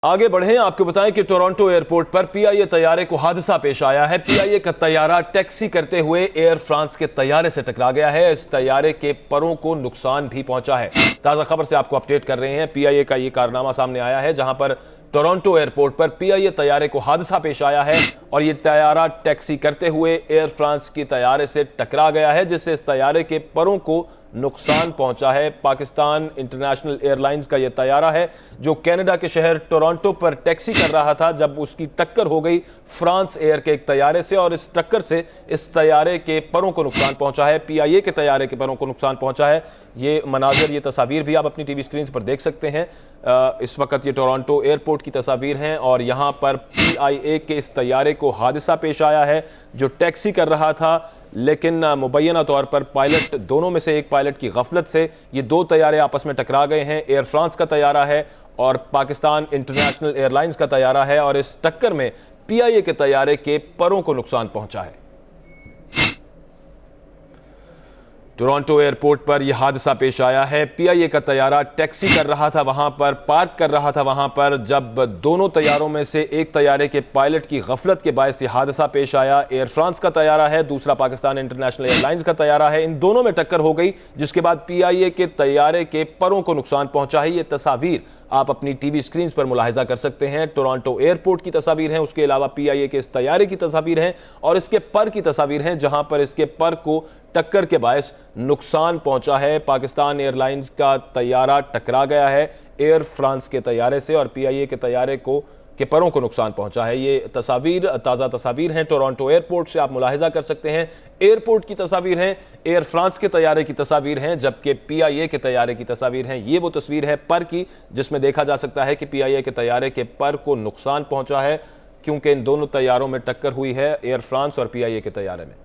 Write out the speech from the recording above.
आगे बढ़ें, आपको बताएं कि टोरंटो एयरपोर्ट पर पीआईए तैयारे को हादसा पेश आया है। पीआईए का तैयारा टैक्सी करते हुए एयर फ्रांस के तैयारे से टकरा गया है। इस तैयारे के परों को नुकसान भी पहुंचा है। ताजा खबर से आपको अपडेट कर रहे हैं। पीआईए का यह कारनामा सामने आया है जहां पर टोरंटो एयरपोर्ट पर पीआईए तैयारे को हादसा पेश आया है और यह तैयारा टैक्सी करते हुए एयर फ्रांस की तैयारे से टकरा गया है, जिससे इस तैयारे के परों को नुकसान पहुंचा है। पाकिस्तान इंटरनेशनल एयरलाइंस का यह तैयारा है जो कनाडा के शहर टोरंटो पर टैक्सी कर रहा था, जब उसकी टक्कर हो गई फ्रांस एयर के एक तैयारे से और इस टक्कर से इस तैयारे के परों को नुकसान पहुंचा है। पीआईए के तैयारे के परों को नुकसान पहुंचा है। ये मनाजर, ये तस्वीर भी आप अपनी टीवी स्क्रीन पर देख सकते हैं। इस वक्त ये टोरंटो एयरपोर्ट की तस्वीर हैं और यहां पर पीआईए के इस तैयारे को हादसा पेश आया है जो टैक्सी कर रहा था, लेकिन मुबैना तौर पर पायलट, दोनों में से एक पायलट की गफलत से ये दो तैयारे आपस में टकरा गए हैं। एयर फ्रांस का तैयारा है और पाकिस्तान इंटरनेशनल एयरलाइंस का तैयारा है और इस टक्कर में पीआईए के तैयारे के परों को नुकसान पहुंचा है। टोरंटो एयरपोर्ट पर यह हादसा पेश आया है। पीआईए का तैयारा टैक्सी कर रहा था, वहां पर पार्क कर रहा था वहां पर, जब दोनों तैयारों में से एक तैयारे के पायलट की गफलत के बायस यह हादसा पेश आया। एयर फ्रांस का तैयारा है, दूसरा पाकिस्तान इंटरनेशनल एयरलाइंस का तैयारा है। इन दोनों में टक्कर हो गई, जिसके बाद पीआईए के तैयारे के परों को नुकसान पहुंचा है। ये तस्वीर आप अपनी टीवी स्क्रीन पर मुलाहिजा कर सकते हैं। टोरंटो एयरपोर्ट की तस्वीर है, उसके अलावा पीआईए के इस तैयारे की तस्वीर है और इसके पर की तस्वीर है जहां पर इसके पर को टक्कर के बायस नुकसान पहुंचा है। पाकिस्तान एयरलाइंस का तैयारा टकरा गया है एयर फ्रांस के तैयारे से और पीआईए के तैयारे के परों को नुकसान पहुंचा है। ये तस्वीर, ताज़ा तस्वीर हैं टोरंटो एयरपोर्ट से, आप मुलाहिजा कर सकते हैं। एयरपोर्ट की तस्वीर हैं, एयर फ्रांस के तैयारे की तस्वीर हैं, जबकि पीआईए के तैयारे की तस्वीर हैं। ये वो तस्वीर है पर की, जिसमें देखा जा सकता है कि पीआईए के तैयारे के पर को नुकसान पहुंचा है, क्योंकि इन दोनों तैयारों में टक्कर हुई है एयर फ्रांस और पीआईए के तैयारे में।